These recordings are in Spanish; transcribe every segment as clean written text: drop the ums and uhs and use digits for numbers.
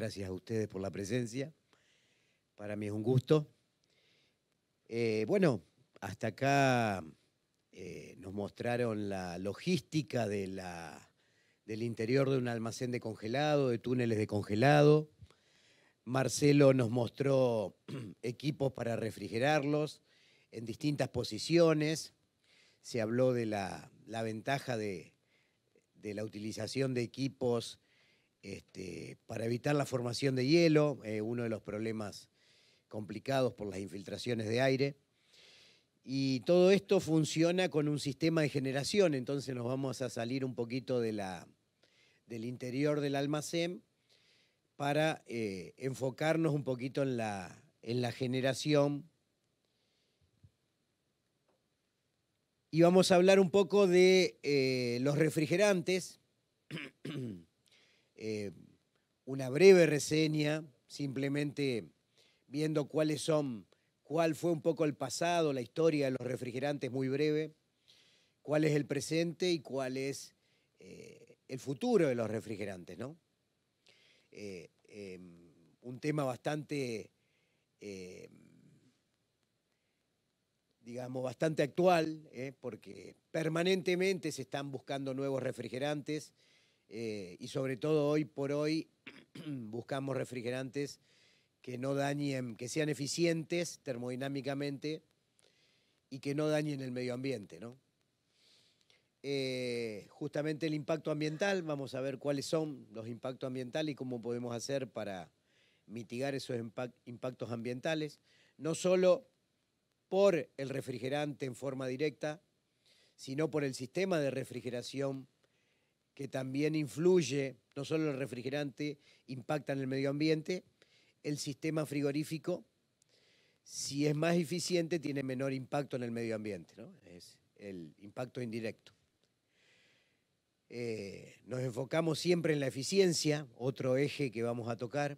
gracias a ustedes por la presencia. Para mí es un gusto. Bueno, hasta acá nos mostraron la logística del interior de un almacén de congelado, de túneles de congelado. Marcelo nos mostró equipos para refrigerarlos en distintas posiciones. Se habló de la ventaja de la utilización de equipos para evitar la formación de hielo, uno de los problemas complicados por las infiltraciones de aire. Y todo esto funciona con un sistema de generación, entonces nos vamos a salir un poquito del interior del almacén para enfocarnos un poquito en la generación. Y vamos a hablar un poco de los refrigerantes. Una breve reseña, simplemente viendo cuál fue un poco el pasado, la historia de los refrigerantes, muy breve, cuál es el presente y cuál es el futuro de los refrigerantes, ¿no? Un tema bastante, digamos, bastante actual, porque permanentemente se están buscando nuevos refrigerantes y sobre todo hoy por hoy buscamos refrigerantes que no dañen, que sean eficientes termodinámicamente y que no dañen el medio ambiente, ¿no? Justamente el impacto ambiental, vamos a ver cuáles son los impactos ambientales y cómo podemos hacer para mitigar esos impactos ambientales, no solo por el refrigerante en forma directa, sino por el sistema de refrigeración que también influye, no solo el refrigerante impacta en el medio ambiente, el sistema frigorífico, si es más eficiente, tiene menor impacto en el medio ambiente, ¿no? Es el impacto indirecto. Nos enfocamos siempre en la eficiencia, otro eje que vamos a tocar,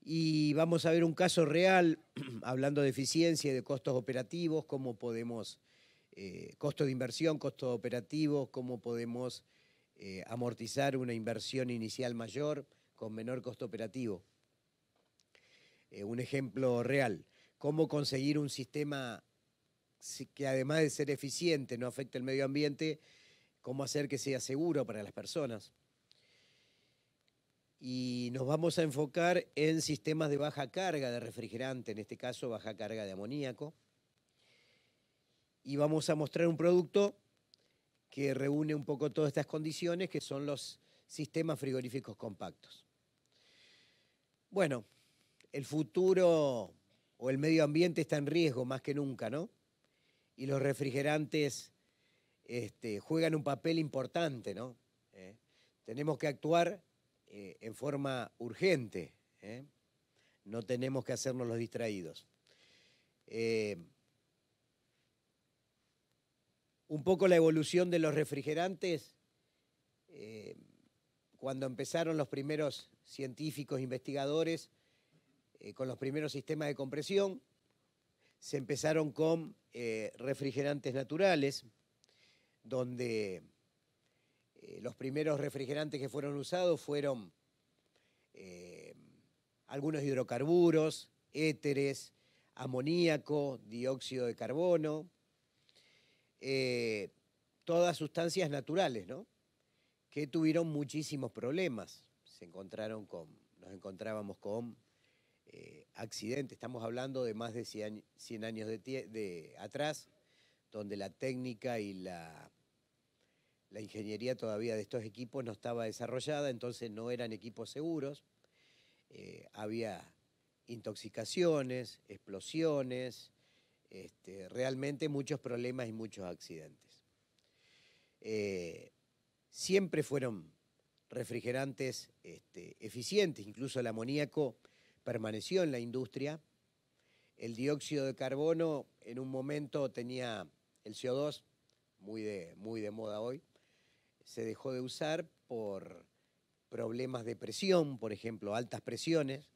y vamos a ver un caso real, hablando de eficiencia y de costos operativos, cómo podemos, costo de inversión, costos operativos, cómo podemos amortizar una inversión inicial mayor con menor costo operativo. Un ejemplo real, cómo conseguir un sistema que además de ser eficiente no afecte el medio ambiente, cómo hacer que sea seguro para las personas. Y nos vamos a enfocar en sistemas de baja carga de refrigerante, en este caso baja carga de amoníaco. Y vamos a mostrar un producto que reúne un poco todas estas condiciones, que son los sistemas frigoríficos compactos. Bueno, el futuro o el medio ambiente está en riesgo más que nunca, ¿no? Y los refrigerantes juegan un papel importante, ¿no? Tenemos que actuar en forma urgente, no tenemos que hacernos los distraídos. Un poco la evolución de los refrigerantes, cuando empezaron los primeros científicos investigadores con los primeros sistemas de compresión, se empezaron con refrigerantes naturales, donde los primeros refrigerantes que fueron usados fueron algunos hidrocarburos, éteres, amoníaco, dióxido de carbono, todas sustancias naturales, ¿no? Que tuvieron muchísimos problemas. Nos encontrábamos con accidentes, estamos hablando de más de 100 años atrás, donde la técnica y la ingeniería todavía de estos equipos no estaba desarrollada, entonces no eran equipos seguros, había intoxicaciones, explosiones, realmente muchos problemas y muchos accidentes. Siempre fueron refrigerantes eficientes, incluso el amoníaco permaneció en la industria. El dióxido de carbono en un momento tenía el CO2, muy de moda hoy, se dejó de usar por problemas de presión, por ejemplo, altas presiones.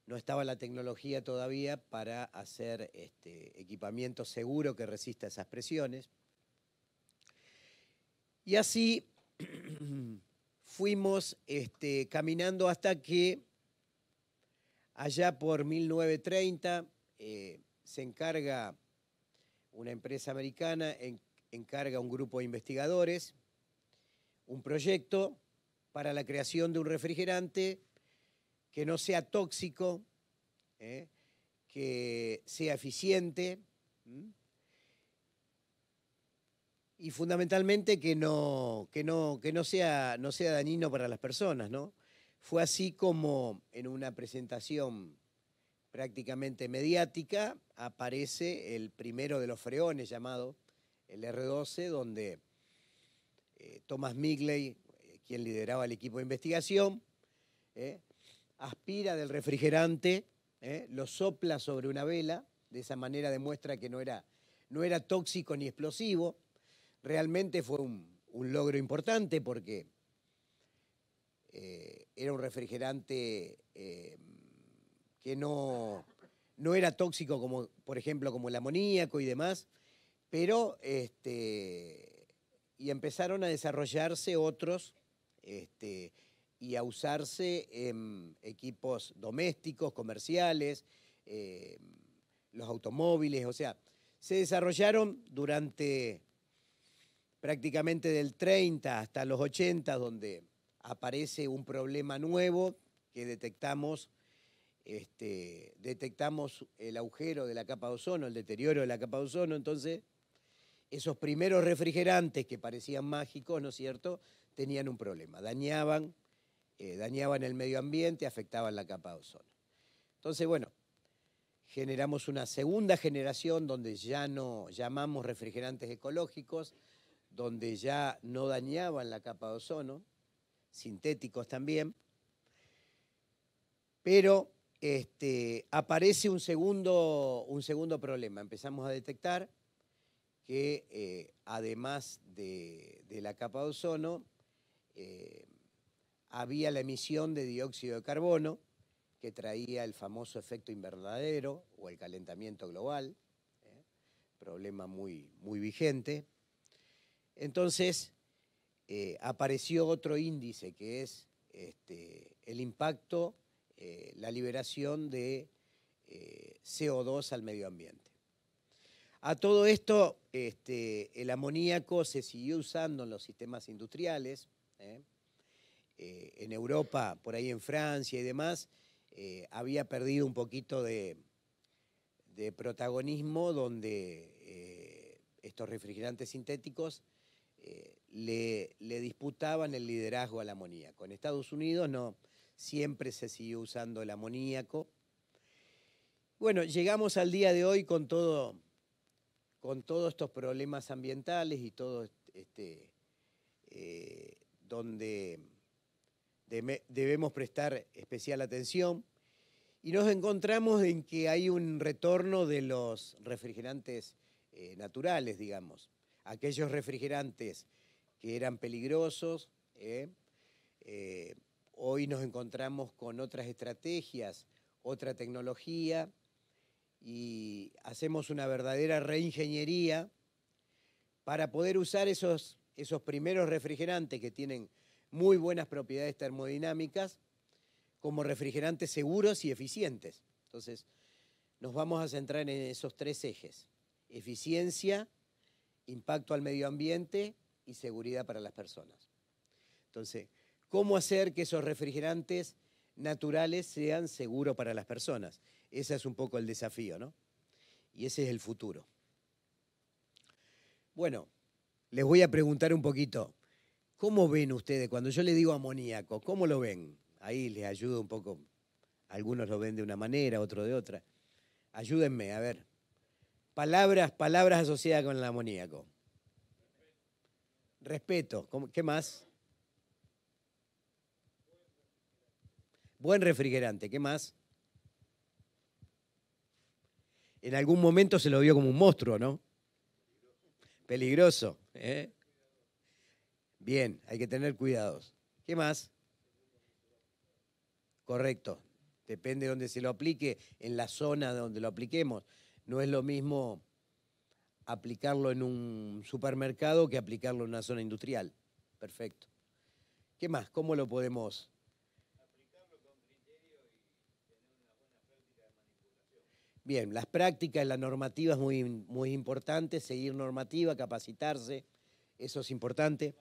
No estaba la tecnología todavía para hacer equipamiento seguro que resista esas presiones. Y así fuimos caminando hasta que allá por 1930 se encarga una empresa americana, encarga a un grupo de investigadores un proyecto para la creación de un refrigerante que no sea tóxico, que sea eficiente y fundamentalmente que no sea dañino para las personas, ¿no? Fue así como en una presentación prácticamente mediática aparece el primero de los freones llamado el R12, donde Thomas Migley, quien lideraba el equipo de investigación, aspira del refrigerante, lo sopla sobre una vela, de esa manera demuestra que no era tóxico ni explosivo. Realmente fue un logro importante porque era un refrigerante que no era tóxico como, por ejemplo, como el amoníaco y demás, pero y empezaron a desarrollarse otros y a usarse en equipos domésticos, comerciales, los automóviles, o sea, se desarrollaron durante prácticamente del 30 hasta los 80, donde aparece un problema nuevo que detectamos el agujero de la capa de ozono, el deterioro de la capa de ozono. Entonces, esos primeros refrigerantes que parecían mágicos, ¿no es cierto?, tenían un problema, dañaban el medio ambiente, afectaban la capa de ozono. Entonces, bueno, generamos una segunda generación donde ya no llamamos refrigerantes ecológicos, donde ya no dañaban la capa de ozono, sintéticos también, pero aparece un segundo problema. Empezamos a detectar que además de la capa de ozono, había la emisión de dióxido de carbono, que traía el famoso efecto invernadero o el calentamiento global, problema muy, muy vigente. Entonces, apareció otro índice que es el impacto, la liberación de CO2 al medio ambiente. A todo esto, el amoníaco se siguió usando en los sistemas industriales. En Europa, por ahí en Francia y demás, había perdido un poquito de protagonismo, donde estos refrigerantes sintéticos le disputaban el liderazgo al amoníaco. En Estados Unidos no, siempre se siguió usando el amoníaco. Bueno, llegamos al día de hoy con todos estos problemas ambientales y todo donde debemos prestar especial atención, y nos encontramos en que hay un retorno de los refrigerantes naturales, digamos. Aquellos refrigerantes que eran peligrosos, hoy nos encontramos con otras estrategias, otra tecnología, y hacemos una verdadera reingeniería para poder usar esos primeros refrigerantes que tienen muy buenas propiedades termodinámicas como refrigerantes seguros y eficientes. Entonces, nos vamos a centrar en esos tres ejes: eficiencia, impacto al medio ambiente y seguridad para las personas. Entonces, ¿cómo hacer que esos refrigerantes naturales sean seguros para las personas? Ese es un poco el desafío, ¿no? Y ese es el futuro. Bueno, les voy a preguntar un poquito, ¿cómo ven ustedes? Cuando yo les digo amoníaco, ¿cómo lo ven? Ahí les ayudo un poco. Algunos lo ven de una manera, otros de otra. Ayúdenme, a ver. Palabras asociadas con el amoníaco. Respeto. ¿Qué más? Buen refrigerante. ¿Qué más? En algún momento se lo vio como un monstruo, ¿no? Peligroso. Bien, hay que tener cuidados. ¿Qué más? Correcto. Depende de dónde se lo aplique, en la zona donde lo apliquemos. No es lo mismo aplicarlo en un supermercado que aplicarlo en una zona industrial. Perfecto. ¿Qué más? ¿Cómo lo podemos? Bien, las prácticas, la normativa es muy, muy importante, seguir normativa, capacitarse, eso es importante.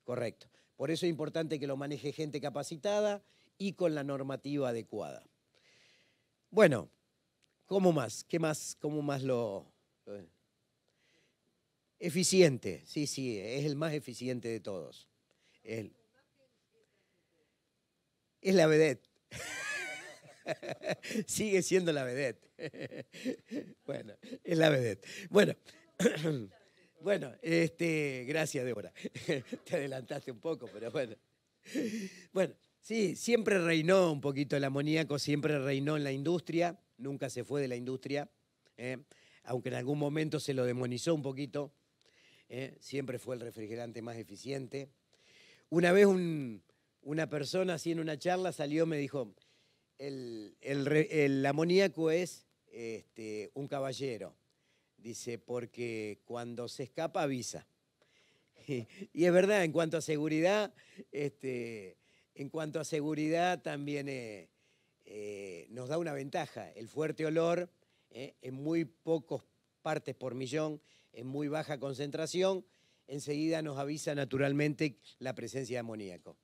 Correcto. Por eso es importante que lo maneje gente capacitada y con la normativa adecuada. Bueno, ¿cómo más? ¿Qué más? ¿Cómo más lo- Eficiente, sí, sí, es el más eficiente de todos. El- es la vedette. Sigue siendo la vedette. Bueno, es la vedette. Bueno, bueno, gracias, Débora. Te adelantaste un poco, pero bueno. Bueno, sí, siempre reinó un poquito el amoníaco, siempre reinó en la industria, nunca se fue de la industria, ¿eh? Aunque en algún momento se lo demonizó un poquito, siempre fue el refrigerante más eficiente. Una vez una persona así en una charla salió, me dijo, el amoníaco es un caballero, dice, porque cuando se escapa avisa. Y es verdad, en cuanto a seguridad también nos da una ventaja. El fuerte olor, en muy pocas partes por millón, en muy baja concentración, enseguida nos avisa naturalmente la presencia de amoníaco,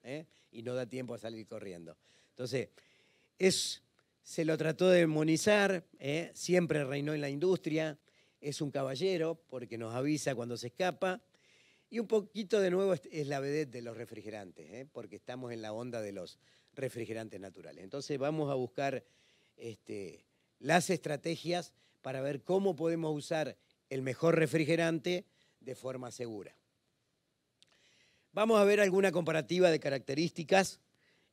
y no da tiempo a salir corriendo. Entonces, se lo trató de demonizar, siempre reinó en la industria, es un caballero porque nos avisa cuando se escapa. Y un poquito de nuevo es la vedette de los refrigerantes, porque estamos en la onda de los refrigerantes naturales. Entonces vamos a buscar las estrategias para ver cómo podemos usar el mejor refrigerante de forma segura. Vamos a ver alguna comparativa de características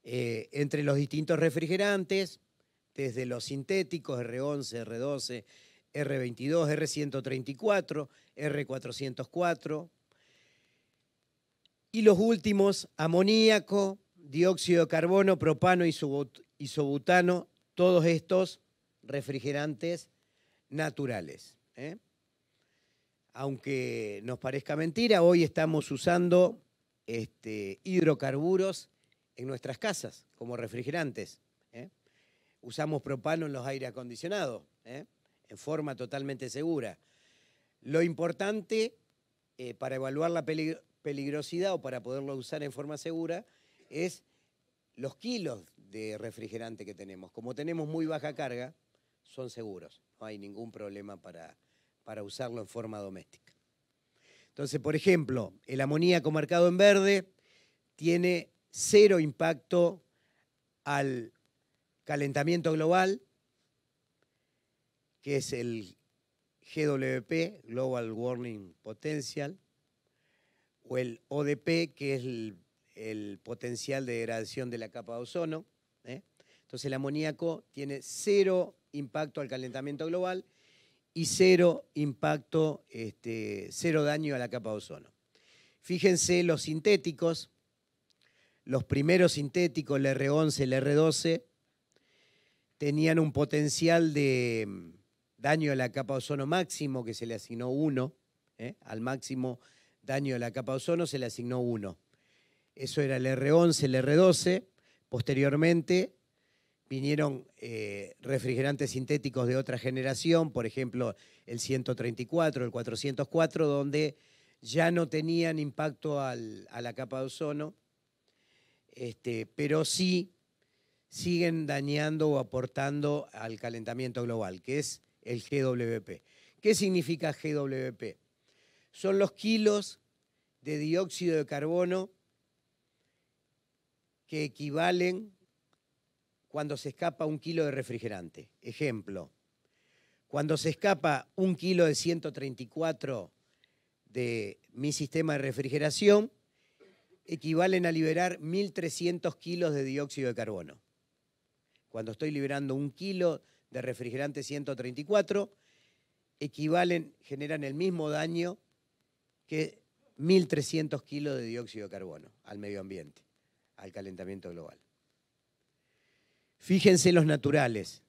entre los distintos refrigerantes, desde los sintéticos, R11, R12, R22, R134, R404, y los últimos, amoníaco, dióxido de carbono, propano, isobutano, todos estos refrigerantes naturales. Aunque nos parezca mentira, hoy estamos usando hidrocarburos en nuestras casas como refrigerantes. Usamos propano en los aire acondicionados, en forma totalmente segura. Lo importante para evaluar la peligrosidad o para poderlo usar en forma segura es los kilos de refrigerante que tenemos. Como tenemos muy baja carga, son seguros. No hay ningún problema para usarlo en forma doméstica. Entonces, por ejemplo, el amoníaco marcado en verde tiene 0 impacto al calentamiento global, que es el GWP, Global Warming Potential, o el ODP, que es el potencial de degradación de la capa de ozono. Entonces el amoníaco tiene 0 impacto al calentamiento global y 0 impacto, 0 daño a la capa de ozono. Fíjense los sintéticos, los primeros sintéticos, el R11, el R12, tenían un potencial de daño a la capa de ozono máximo, que se le asignó 1, al máximo daño a la capa de ozono se le asignó 1. Eso era el R11, el R12. Posteriormente vinieron refrigerantes sintéticos de otra generación, por ejemplo, el 134, el 404, donde ya no tenían impacto a la capa de ozono, pero sí siguen dañando o aportando al calentamiento global, que es el GWP. ¿Qué significa GWP? Son los kilos de dióxido de carbono que equivalen cuando se escapa 1 kilo de refrigerante. Ejemplo, cuando se escapa 1 kilo de 134 de mi sistema de refrigeración, equivalen a liberar 1.300 kilos de dióxido de carbono. Cuando estoy liberando 1 kilo de refrigerante 134, generan el mismo daño que 1.300 kilos de dióxido de carbono al medio ambiente, al calentamiento global. Fíjense los naturales.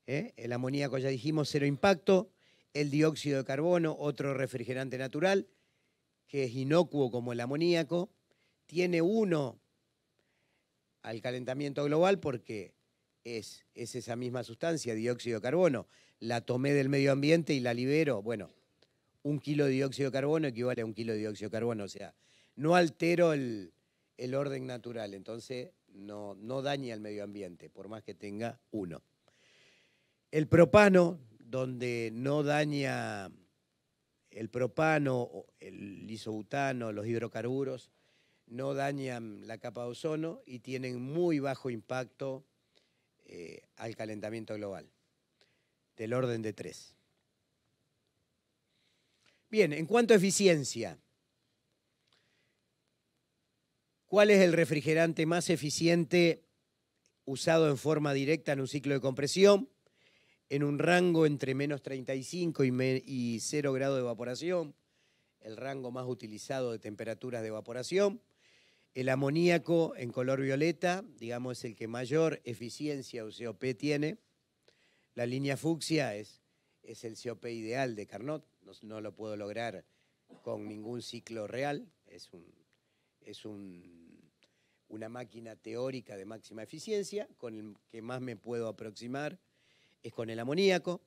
El amoníaco ya dijimos 0 impacto, el dióxido de carbono, otro refrigerante natural, que es inocuo como el amoníaco, tiene 1 al calentamiento global porque es esa misma sustancia, dióxido de carbono. La tomé del medio ambiente y la libero. Bueno, 1 kilo de dióxido de carbono equivale a 1 kilo de dióxido de carbono. O sea, no altero el orden natural. Entonces, no daña al medio ambiente, por más que tenga 1. El propano, donde no daña el propano, el isobutano, los hidrocarburos, no dañan la capa de ozono y tienen muy bajo impacto al calentamiento global, del orden de 3. Bien, en cuanto a eficiencia, ¿cuál es el refrigerante más eficiente usado en forma directa en un ciclo de compresión? En un rango entre menos 35 y 0 grados de evaporación, el rango más utilizado de temperaturas de evaporación. El amoníaco en color violeta, digamos, es el que mayor eficiencia o COP tiene. La línea fucsia es el COP ideal de Carnot, no lo puedo lograr con ningún ciclo real, es una máquina teórica de máxima eficiencia, con el que más me puedo aproximar es con el amoníaco.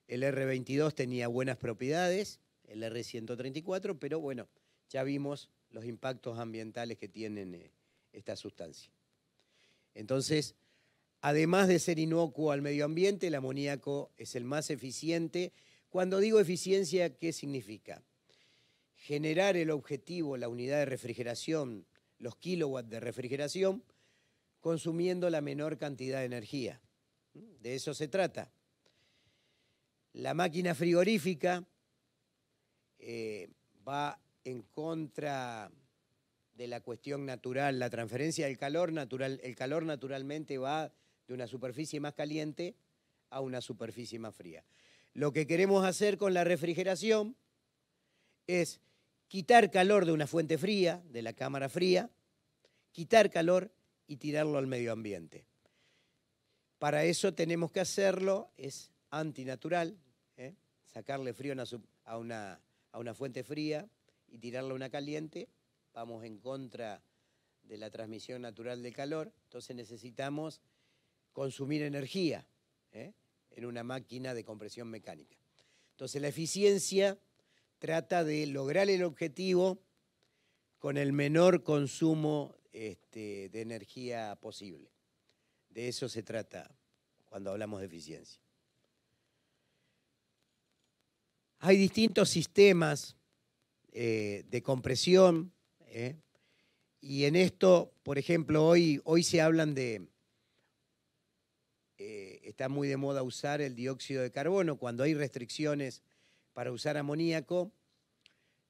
El R22 tenía buenas propiedades, el R134, pero bueno, ya vimos los impactos ambientales que tienen esta sustancia. Entonces, además de ser inocuo al medio ambiente, el amoníaco es el más eficiente. Cuando digo eficiencia, ¿qué significa? Generar el objetivo, la unidad de refrigeración, los kilowatts de refrigeración, consumiendo la menor cantidad de energía. De eso se trata. La máquina frigorífica va en contra de la cuestión natural, la transferencia del calor natural. El calor naturalmente va de una superficie más caliente a una superficie más fría. Lo que queremos hacer con la refrigeración es quitar calor de una fuente fría, de la cámara fría, quitar calor y tirarlo al medio ambiente. Para eso tenemos que hacerlo, es antinatural, sacarle frío a una fuente fría y tirarle a una caliente. Vamos en contra de la transmisión natural del calor, entonces necesitamos consumir energía en una máquina de compresión mecánica. Entonces la eficiencia trata de lograr el objetivo con el menor consumo de energía posible. De eso se trata cuando hablamos de eficiencia. Hay distintos sistemas de compresión y en esto, por ejemplo, hoy se hablan de, está muy de moda usar el dióxido de carbono. Cuando hay restricciones para usar amoníaco,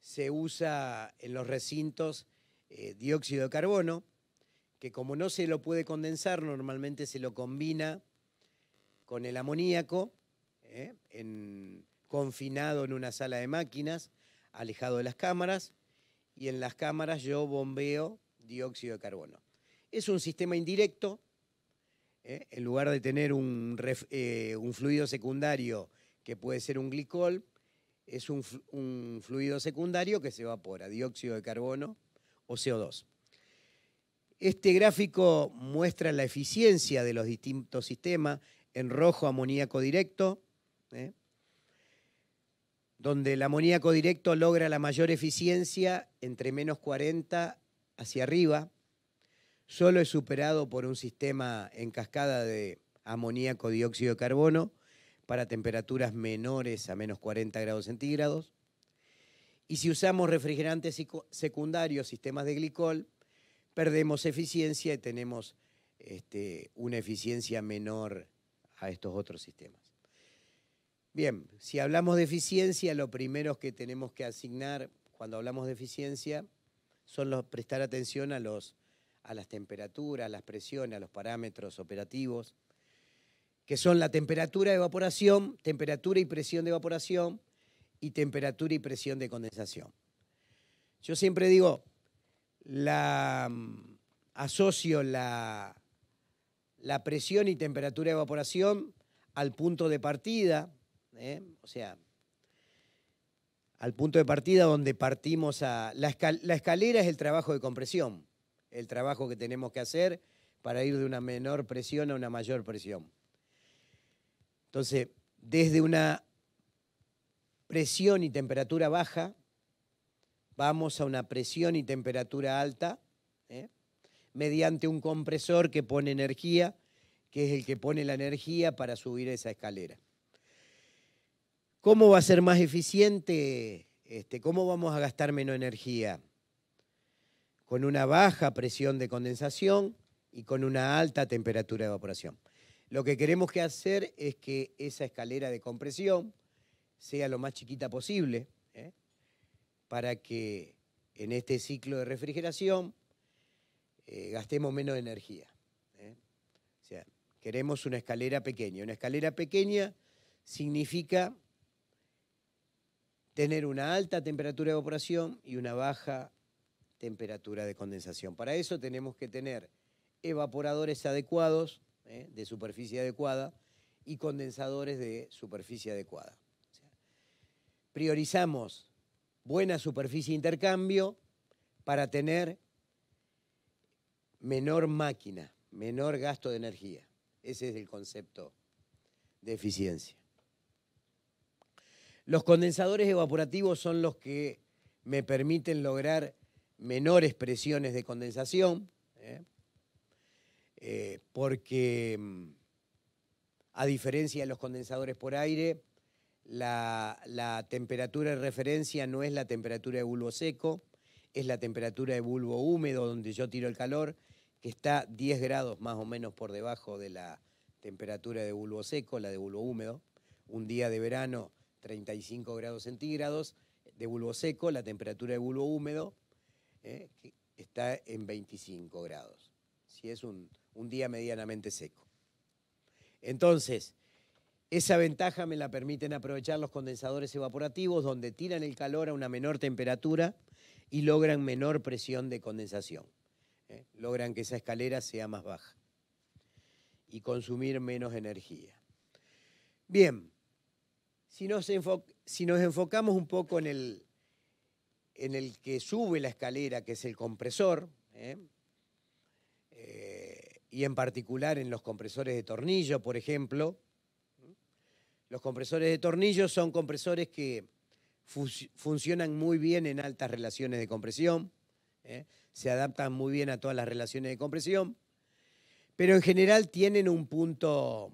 se usa en los recintos dióxido de carbono, que como no se lo puede condensar, normalmente se lo combina con el amoníaco, confinado en una sala de máquinas, alejado de las cámaras, y en las cámaras yo bombeo dióxido de carbono. Es un sistema indirecto, en lugar de tener un fluido secundario que puede ser un glicol, es un fluido secundario que se evapora, dióxido de carbono o CO2. Este gráfico muestra la eficiencia de los distintos sistemas. En rojo, amoníaco directo, donde el amoníaco directo logra la mayor eficiencia entre menos 40 hacia arriba. Solo es superado por un sistema en cascada de amoníaco dióxido de carbono para temperaturas menores a menos 40 grados centígrados. Y si usamos refrigerantes secundarios, sistemas de glicol, perdemos eficiencia y tenemos una eficiencia menor a estos otros sistemas. Bien, si hablamos de eficiencia, lo primero que tenemos que asignar cuando hablamos de eficiencia son prestar atención a las temperaturas, a las presiones, a los parámetros operativos, que son la temperatura de evaporación, temperatura y presión de evaporación y temperatura y presión de condensación. Yo siempre digo, asocio la presión y temperatura de evaporación al punto de partida, o sea, al punto de partida donde partimos a... La escalera es el trabajo de compresión, el trabajo que tenemos que hacer para ir de una menor presión a una mayor presión. Entonces, desde una presión y temperatura baja, vamos a una presión y temperatura alta, mediante un compresor que pone energía, que es el que pone la energía para subir esa escalera. ¿Cómo va a ser más eficiente? ¿Cómo vamos a gastar menos energía? Con una baja presión de condensación y con una alta temperatura de evaporación. Lo que queremos hacer es que esa escalera de compresión sea lo más chiquita posible, para que en este ciclo de refrigeración gastemos menos energía. O sea, queremos una escalera pequeña. Una escalera pequeña significa tener una alta temperatura de evaporación y una baja temperatura de condensación. Para eso tenemos que tener evaporadores adecuados, de superficie adecuada, y condensadores de superficie adecuada. O sea, priorizamos buena superficie de intercambio para tener menor máquina, menor gasto de energía. Ese es el concepto de eficiencia. Los condensadores evaporativos son los que me permiten lograr menores presiones de condensación, porque a diferencia de los condensadores por aire, la temperatura de referencia no es la temperatura de bulbo seco, es la temperatura de bulbo húmedo donde yo tiro el calor, que está 10 grados más o menos por debajo de la temperatura de bulbo seco, la de bulbo húmedo. Un día de verano, 35 grados centígrados de bulbo seco, la temperatura de bulbo húmedo que está en 25 grados, si es un día medianamente seco. Entonces, esa ventaja me la permiten aprovechar los condensadores evaporativos, donde tiran el calor a una menor temperatura y logran menor presión de condensación. Logran que esa escalera sea más baja y consumir menos energía. Bien, si nos enfocamos un poco en el que sube la escalera, que es el compresor, y en particular en los compresores de tornillo, por ejemplo. Los compresores de tornillo son compresores que funcionan muy bien en altas relaciones de compresión, se adaptan muy bien a todas las relaciones de compresión, pero en general tienen un punto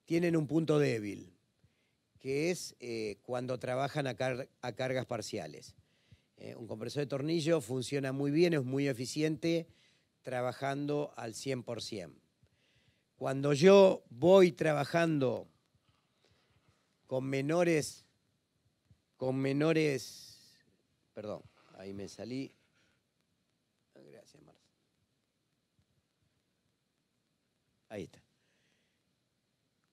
débil, que es cuando trabajan a cargas parciales. Un compresor de tornillo funciona muy bien, es muy eficiente trabajando al 100%. Cuando yo voy trabajando con menores, perdón, ahí me salí. Gracias, Marta. Ahí está.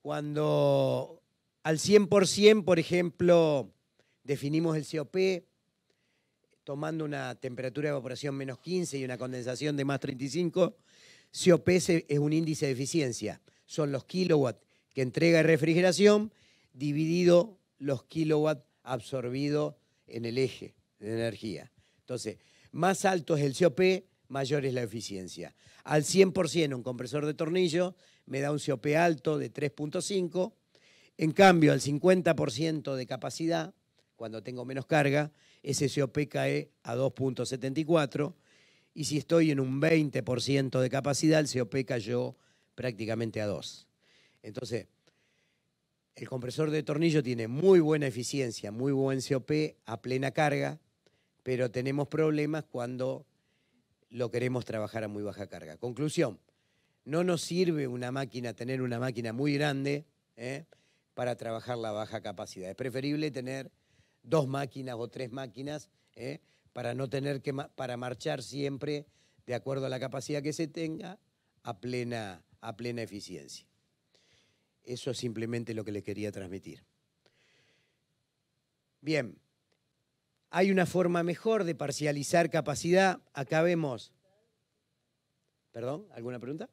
Cuando al 100%, por ejemplo, definimos el COP, tomando una temperatura de evaporación menos 15 y una condensación de más 35, COP es un índice de eficiencia. Son los kilowatts que entrega refrigeración dividido los kilowatts absorbidos en el eje de energía. Entonces, más alto es el COP, mayor es la eficiencia. Al 100% un compresor de tornillo me da un COP alto de 3.5. En cambio, al 50% de capacidad, cuando tengo menos carga, ese COP cae a 2.74. Y si estoy en un 20% de capacidad, el COP cayó prácticamente a 2. Entonces, el compresor de tornillo tiene muy buena eficiencia, muy buen COP a plena carga, pero tenemos problemas cuando lo queremos trabajar a muy baja carga. Conclusión, no nos sirve tener una máquina muy grande para trabajar la baja capacidad. Es preferible tener 2 máquinas o 3 máquinas para marchar siempre de acuerdo a la capacidad que se tenga a plena eficiencia. Eso es simplemente lo que les quería transmitir. Bien, hay una forma mejor de parcializar capacidad. Acá vemos... ¿Perdón? ¿Alguna pregunta?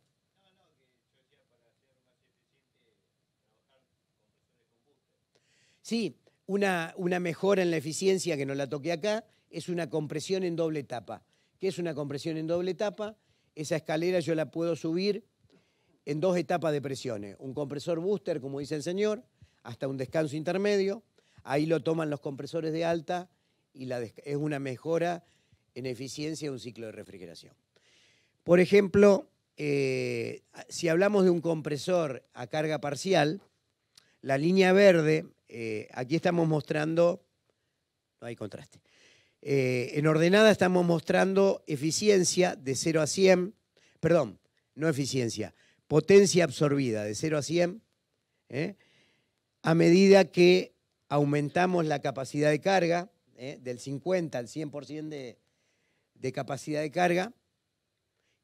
Sí, Una mejora en la eficiencia, que no la toqué acá, es una compresión en doble etapa. ¿Qué es una compresión en doble etapa? Esa escalera yo la puedo subir en 2 etapas de presiones. Un compresor booster, como dice el señor, hasta un descanso intermedio. Ahí lo toman los compresores de alta y es una mejora en eficiencia de un ciclo de refrigeración. Por ejemplo, si hablamos de un compresor a carga parcial, la línea verde, aquí estamos mostrando, no hay contraste, en ordenada estamos mostrando eficiencia de 0 a 100, perdón, no eficiencia, potencia absorbida de 0 a 100, a medida que aumentamos la capacidad de carga, del 50 al 100% de capacidad de carga,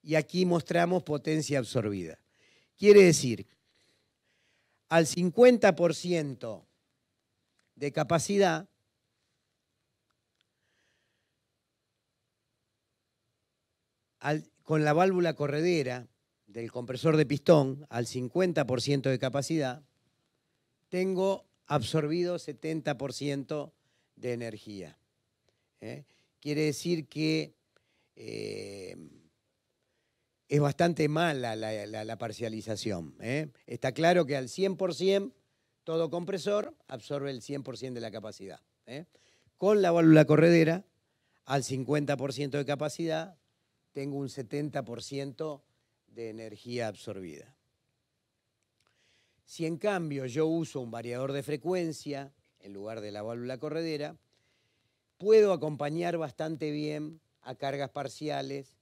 y aquí mostramos potencia absorbida. Quiere decir, al 50% de capacidad, con la válvula corredera del compresor de pistón, al 50% de capacidad, tengo absorbido 70% de energía. Quiere decir que es bastante mala la parcialización. Está claro que al 100% todo compresor absorbe el 100% de la capacidad. Con la válvula corredera, al 50% de capacidad, tengo un 70% de energía absorbida. Si en cambio yo uso un variador de frecuencia en lugar de la válvula corredera, puedo acompañar bastante bien a cargas parciales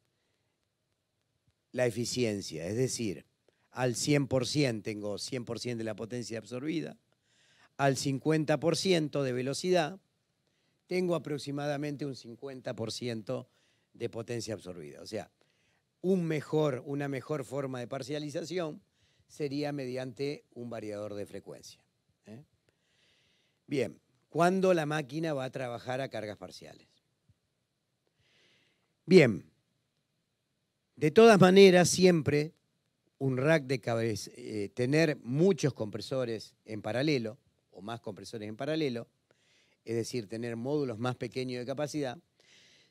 la eficiencia. Es decir, al 100% tengo 100% de la potencia absorbida, al 50% de velocidad tengo aproximadamente un 50% de potencia absorbida. O sea, una mejor forma de parcialización sería mediante un variador de frecuencia. Bien, ¿cuándo la máquina va a trabajar a cargas parciales? Bien, de todas maneras, siempre un rack de cabeza, tener muchos compresores en paralelo, o más compresores en paralelo, es decir, tener módulos más pequeños de capacidad,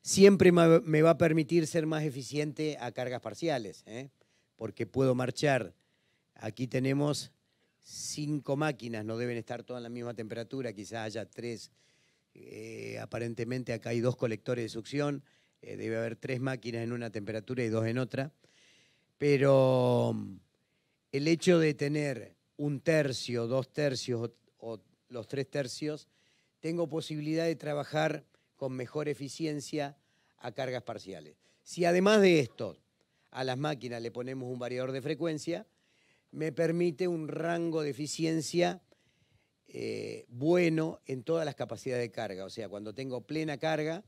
siempre me va a permitir ser más eficiente a cargas parciales, porque puedo marchar. Aquí tenemos 5 máquinas, no deben estar todas en la misma temperatura, quizás haya 3. Aparentemente acá hay 2 colectores de succión, debe haber 3 máquinas en una temperatura y 2 en otra. Pero el hecho de tener 1/3, 2/3 o los 3/3, tengo posibilidad de trabajar con mejor eficiencia a cargas parciales. Si además de esto a las máquinas le ponemos un variador de frecuencia, me permite un rango de eficiencia bueno en todas las capacidades de carga. O sea, cuando tengo plena carga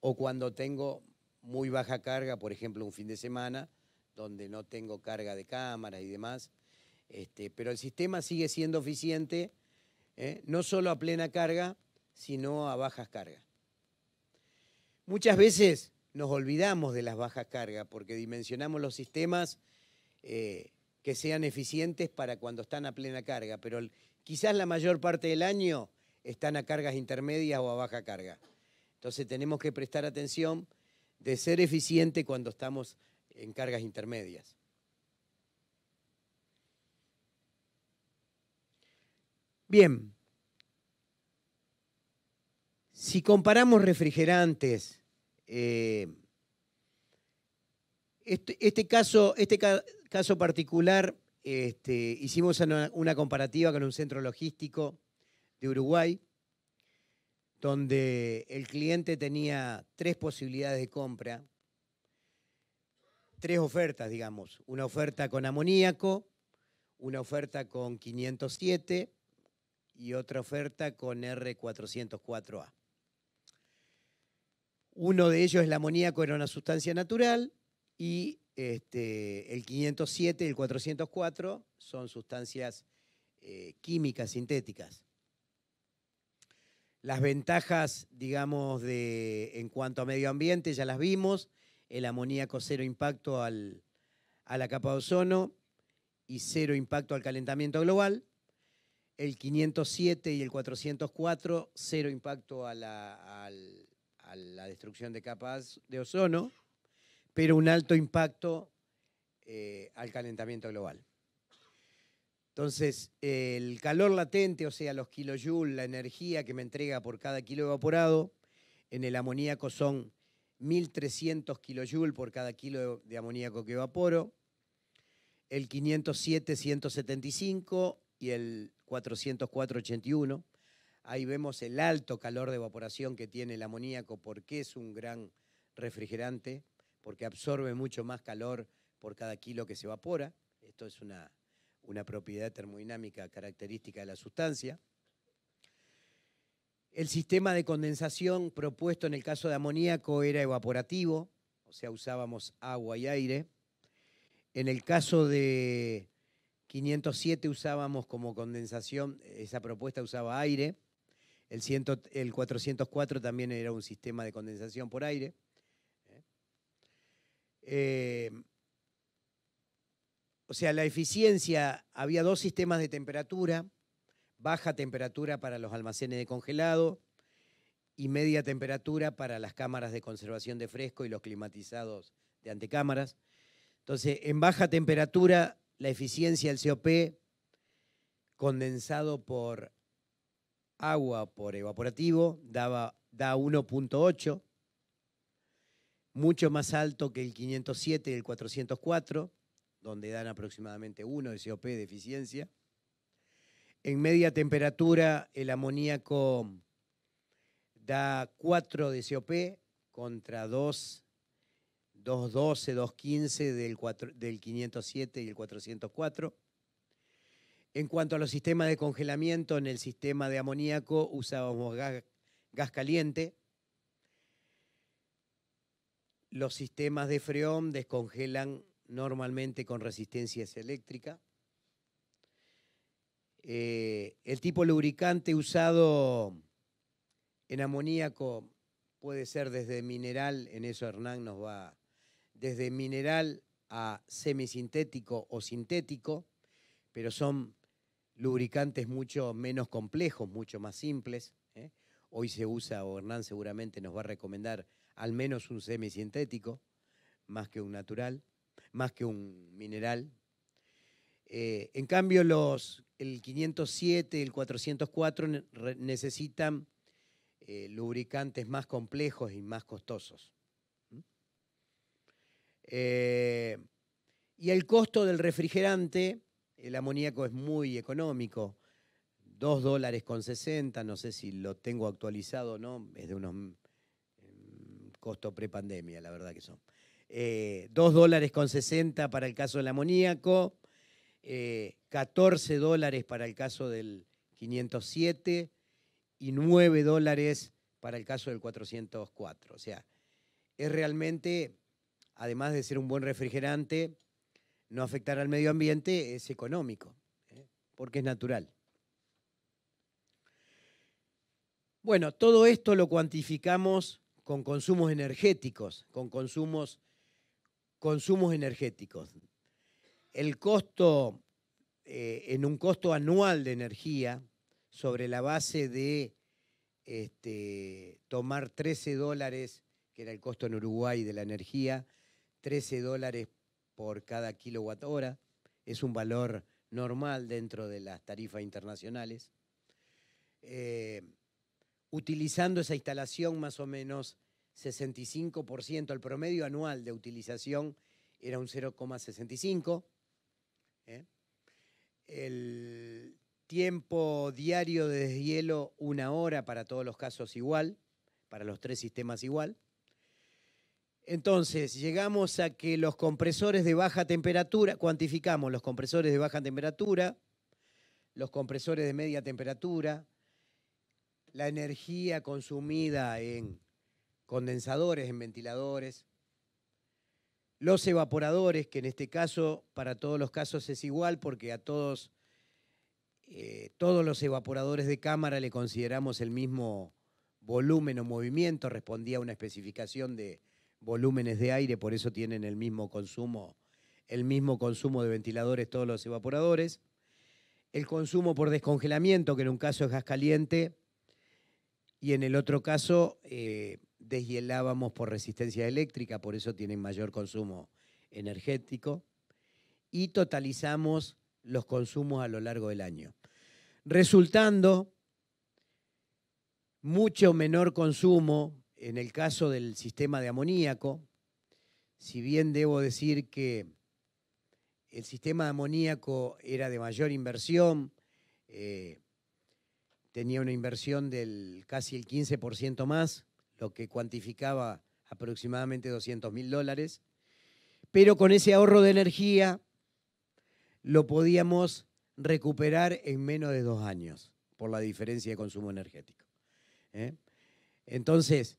o cuando tengo muy baja carga, por ejemplo, un fin de semana, donde no tengo carga de cámaras y demás. Pero el sistema sigue siendo eficiente, no solo a plena carga, sino a bajas cargas. Muchas veces nos olvidamos de las bajas cargas porque dimensionamos los sistemas que sean eficientes para cuando están a plena carga, pero quizás la mayor parte del año están a cargas intermedias o a baja carga. Entonces tenemos que prestar atención de ser eficiente cuando estamos en cargas intermedias. Bien, si comparamos refrigerantes, este caso particular, hicimos una comparativa con un centro logístico de Uruguay, donde el cliente tenía 3 posibilidades de compra, 3 ofertas, digamos. Una oferta con amoníaco, una oferta con 507 y otra oferta con R404A. Uno de ellos, el amoníaco, era una sustancia natural y el 507 y el 404 son sustancias químicas sintéticas. Las ventajas, digamos, en cuanto a medio ambiente ya las vimos. El amoníaco 0 impacto a la capa de ozono y 0 impacto al calentamiento global. El 507 y el 404, cero impacto a la destrucción de capas de ozono, pero un alto impacto al calentamiento global. Entonces, el calor latente, o sea, los kilojoules, la energía que me entrega por cada kilo evaporado, en el amoníaco son 1.300 kilojoules por cada kilo de amoníaco que evaporo. El 507, 175 y el 404, 81. Ahí vemos el alto calor de evaporación que tiene el amoníaco porque es un gran refrigerante, porque absorbe mucho más calor por cada kilo que se evapora. Esto es una propiedad termodinámica característica de la sustancia. El sistema de condensación propuesto en el caso de amoníaco era evaporativo, o sea, usábamos agua y aire. En el caso de 507 usábamos como condensación, esa propuesta usaba aire. El 404 también era un sistema de condensación por aire. O sea, la eficiencia, había dos sistemas de temperatura, baja temperatura para los almacenes de congelado y media temperatura para las cámaras de conservación de fresco y los climatizados de antecámaras. Entonces, en baja temperatura, la eficiencia del COP condensado por agua por evaporativo da 1.8, mucho más alto que el 507 y el 404, donde dan aproximadamente 1 de COP de eficiencia. En media temperatura, el amoníaco da 4 de COP contra 2.12, 2.15 del 507 y el 404. En cuanto a los sistemas de congelamiento, en el sistema de amoníaco usábamos gas caliente. Los sistemas de freón descongelan normalmente con resistencia eléctrica. El tipo lubricante usado en amoníaco puede ser desde mineral, en eso Hernán nos va, desde mineral a semisintético o sintético, pero son lubricantes mucho menos complejos, mucho más simples. Hoy se usa, o Hernán seguramente nos va a recomendar al menos un semisintético, más que un natural, más que un mineral. En cambio, el 507 y el 404 necesitan lubricantes más complejos y más costosos. Y el costo del refrigerante, el amoníaco es muy económico, $2.60, no sé si lo tengo actualizado o no, es de unos costo prepandemia, la verdad que son. $2.60 para el caso del amoníaco, $14 para el caso del 507 y $9 para el caso del 404. O sea, es realmente, además de ser un buen refrigerante, no afectar al medio ambiente, es económico, porque es natural. Bueno, todo esto lo cuantificamos con consumos energéticos, con consumos energéticos. El costo, en un costo anual de energía, sobre la base de tomar $13, que era el costo en Uruguay de la energía, $13 por cada kilowatt hora, es un valor normal dentro de las tarifas internacionales. Utilizando esa instalación más o menos 65%, el promedio anual de utilización era un 0,65. El tiempo diario de deshielo, 1 hora para todos los casos igual, para los 3 sistemas igual. Entonces, llegamos a que los compresores de baja temperatura, cuantificamos los compresores de baja temperatura, los compresores de media temperatura, la energía consumida en condensadores, en ventiladores, los evaporadores, que en este caso, para todos los casos es igual, porque a todos los evaporadores de cámara le consideramos el mismo volumen o movimiento, respondía a una especificación de volúmenes de aire, por eso tienen el mismo consumo de ventiladores todos los evaporadores. el consumo por descongelamiento, que en un caso es gas caliente, y en el otro caso deshielábamos por resistencia eléctrica, por eso tienen mayor consumo energético, y totalizamos los consumos a lo largo del año, resultando mucho menor consumo en el caso del sistema de amoníaco, si bien debo decir que el sistema de amoníaco era de mayor inversión, tenía una inversión del casi el 15% más, lo que cuantificaba aproximadamente $200.000, pero con ese ahorro de energía lo podíamos recuperar en menos de 2 años por la diferencia de consumo energético. Entonces,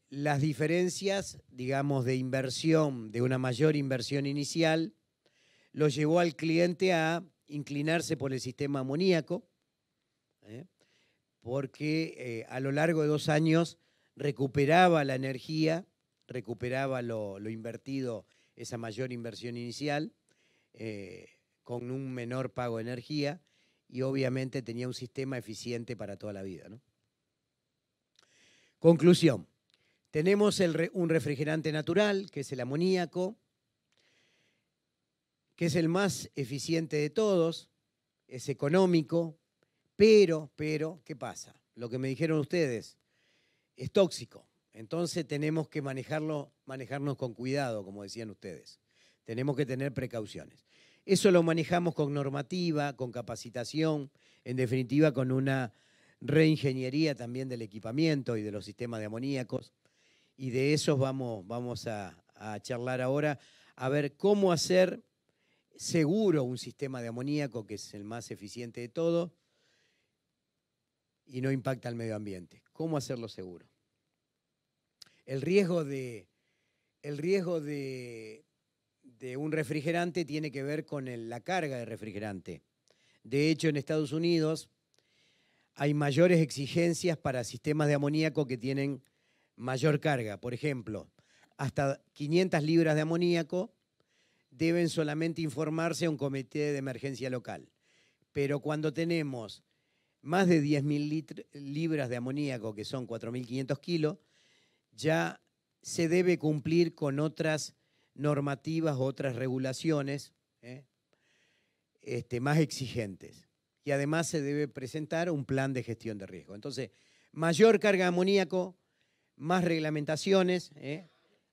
las diferencias, digamos, de inversión, de una mayor inversión inicial, lo llevó al cliente a inclinarse por el sistema amoníaco, porque a lo largo de 2 años recuperaba la energía, recuperaba lo invertido, esa mayor inversión inicial, con un menor pago de energía, y obviamente tenía un sistema eficiente para toda la vida, ¿no? Conclusión, tenemos un refrigerante natural, que es el amoníaco, que es el más eficiente de todos, es económico, pero, ¿qué pasa? Lo que me dijeron ustedes, es tóxico. Entonces tenemos que manejarnos con cuidado, como decían ustedes. Tenemos que tener precauciones. Eso lo manejamos con normativa, con capacitación, en definitiva con una reingeniería también del equipamiento y de los sistemas de amoníacos. Y de esos vamos a charlar ahora, a ver cómo hacer seguro un sistema de amoníaco, que es el más eficiente de todo, y no impacta al medio ambiente. ¿Cómo hacerlo seguro? El riesgo de un refrigerante tiene que ver con la carga de refrigerante. De hecho, en Estados Unidos hay mayores exigencias para sistemas de amoníaco que tienen mayor carga. Por ejemplo, hasta 500 libras de amoníaco deben solamente informarse a un comité de emergencia local. Pero cuando tenemos más de 10.000 libras de amoníaco, que son 4.500 kilos, ya se debe cumplir con otras normativas, otras regulaciones más exigentes. Y además se debe presentar un plan de gestión de riesgo. Entonces, mayor carga de amoníaco, más reglamentaciones,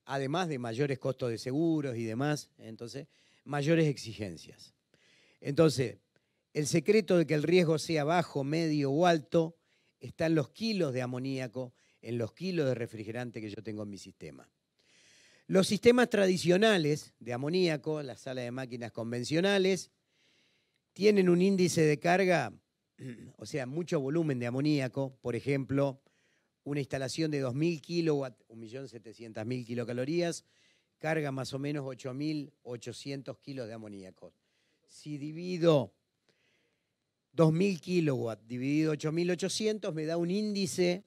además de mayores costos de seguros y demás, entonces, mayores exigencias. Entonces, el secreto de que el riesgo sea bajo, medio o alto está en los kilos de amoníaco, en los kilos de refrigerante que yo tengo en mi sistema. Los sistemas tradicionales de amoníaco, las salas de máquinas convencionales, tienen un índice de carga, o sea, mucho volumen de amoníaco. Por ejemplo, una instalación de 2.000 kilowatts, 1.700.000 kilocalorías, carga más o menos 8.800 kilos de amoníaco. Si divido 2.000 kilowatts dividido 8.800 me da un índice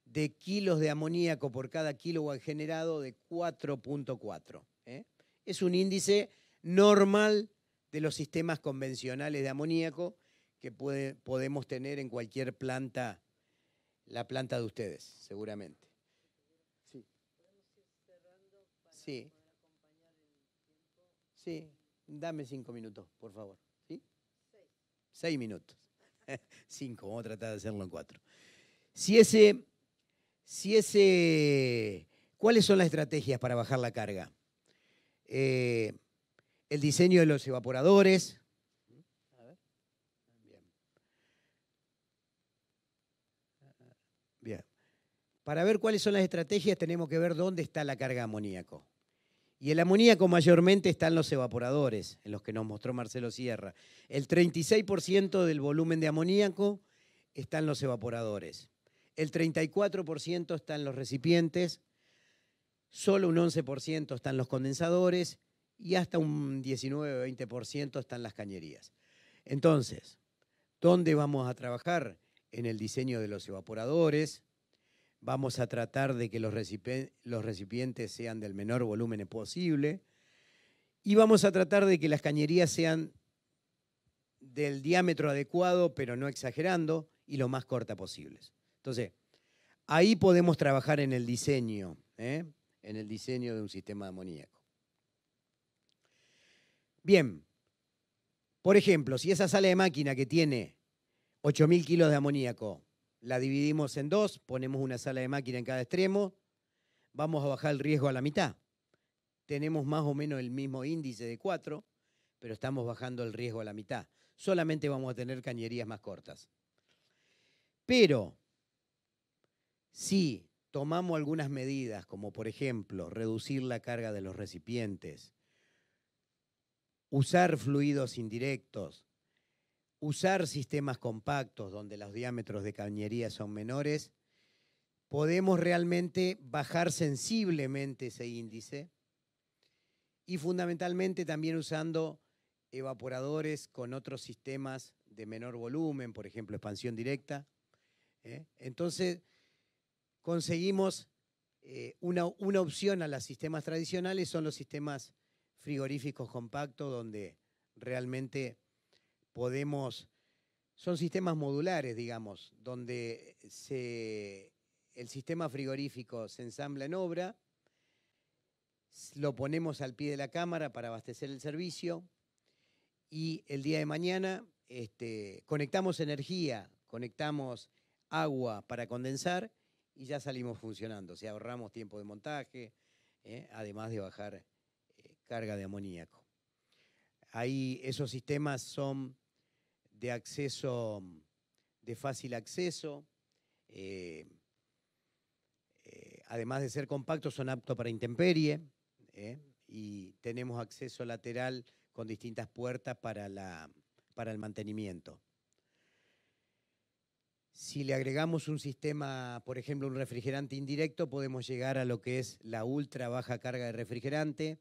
de kilos de amoníaco por cada kilowatt generado de 4.4. Es un índice normal de los sistemas convencionales de amoníaco que podemos tener en cualquier planta, la planta de ustedes, seguramente. Sí. Sí. Sí, dame 5 minutos, por favor. ¿Sí? 6 minutos. 5, vamos a tratar de hacerlo en 4. ¿Cuáles son las estrategias para bajar la carga? El diseño de los evaporadores. A ver. Bien. Para ver cuáles son las estrategias tenemos que ver dónde está la carga de amoníaco. Y el amoníaco mayormente está en los evaporadores, en los que nos mostró Marcelo Sierra. El 36% del volumen de amoníaco está en los evaporadores. El 34% está en los recipientes, solo un 11% está en los condensadores y hasta un 19-20% están las cañerías. Entonces, ¿dónde vamos a trabajar? En el diseño de los evaporadores. Vamos a tratar de que los recipientes sean del menor volumen posible y vamos a tratar de que las cañerías sean del diámetro adecuado, pero no exagerando, y lo más corta posible. Entonces, ahí podemos trabajar en el diseño, en el diseño de un sistema amoníaco. Bien, por ejemplo, si esa sala de máquina que tiene 8.000 kilos de amoníaco, la dividimos en dos, ponemos una sala de máquina en cada extremo, vamos a bajar el riesgo a la mitad. Tenemos más o menos el mismo índice de 4, pero estamos bajando el riesgo a la mitad. Solamente vamos a tener cañerías más cortas. Pero si tomamos algunas medidas, como por ejemplo reducir la carga de los recipientes, usar fluidos indirectos, usar sistemas compactos donde los diámetros de cañería son menores, podemos realmente bajar sensiblemente ese índice y fundamentalmente también usando evaporadores con otros sistemas de menor volumen, por ejemplo, expansión directa. Entonces, conseguimos una opción a los sistemas tradicionales, son los sistemas frigoríficos compactos, donde realmente son sistemas modulares, digamos, donde el sistema frigorífico se ensambla en obra, lo ponemos al pie de la cámara para abastecer el servicio y el día de mañana conectamos energía, conectamos agua para condensar y ya salimos funcionando. O sea, ahorramos tiempo de montaje, además de bajar carga de amoníaco. Ahí esos sistemas son de acceso, de fácil acceso, además de ser compactos, son aptos para intemperie, y tenemos acceso lateral con distintas puertas para el mantenimiento. Si le agregamos un sistema, por ejemplo, un refrigerante indirecto, podemos llegar a lo que es la ultra baja carga de refrigerante,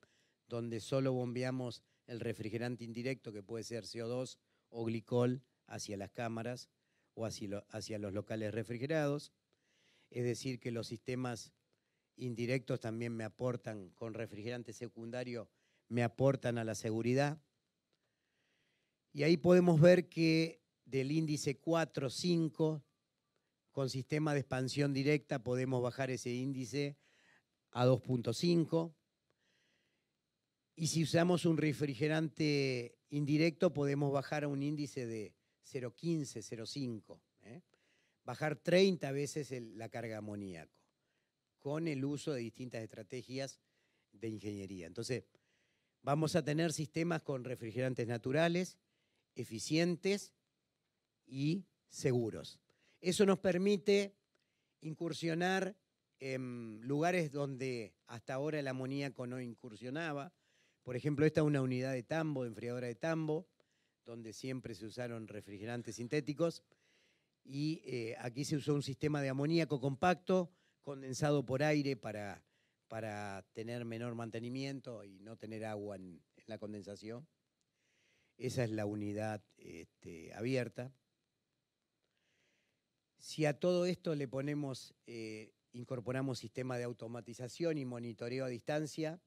donde solo bombeamos el refrigerante indirecto, que puede ser CO2 o glicol, hacia las cámaras o hacia los locales refrigerados. Es decir, que los sistemas indirectos también me aportan, con refrigerante secundario, me aportan a la seguridad. Y ahí podemos ver que del índice 4, 5, con sistema de expansión directa podemos bajar ese índice a 2.5. Y si usamos un refrigerante indirecto podemos bajar a un índice de 0.15, 0.5. Bajar 30 veces la carga de amoníaco con el uso de distintas estrategias de ingeniería. Entonces, vamos a tener sistemas con refrigerantes naturales, eficientes y seguros. Eso nos permite incursionar en lugares donde hasta ahora el amoníaco no incursionaba. Por ejemplo, esta es una unidad de tambo, de enfriadora de tambo, donde siempre se usaron refrigerantes sintéticos. Y aquí se usó un sistema de amoníaco compacto, condensado por aire para tener menor mantenimiento y no tener agua en la condensación. Esa es la unidad abierta. Si a todo esto le ponemos, incorporamos sistema de automatización y monitoreo a distancia,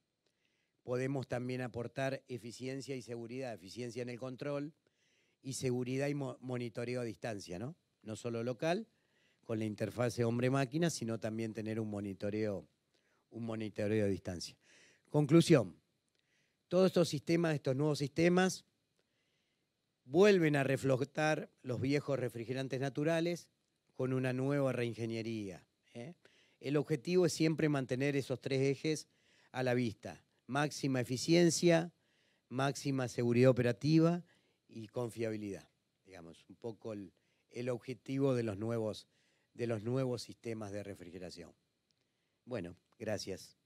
podemos también aportar eficiencia y seguridad, eficiencia en el control y seguridad y monitoreo a distancia, ¿no? No solo local, con la interfase hombre-máquina, sino también tener un monitoreo a distancia. Conclusión, todos estos sistemas, estos nuevos sistemas, vuelven a reflotar los viejos refrigerantes naturales con una nueva reingeniería. El objetivo es siempre mantener esos tres ejes a la vista: máxima eficiencia, máxima seguridad operativa y confiabilidad. Digamos, un poco el objetivo de los nuevos sistemas de refrigeración. Bueno, gracias.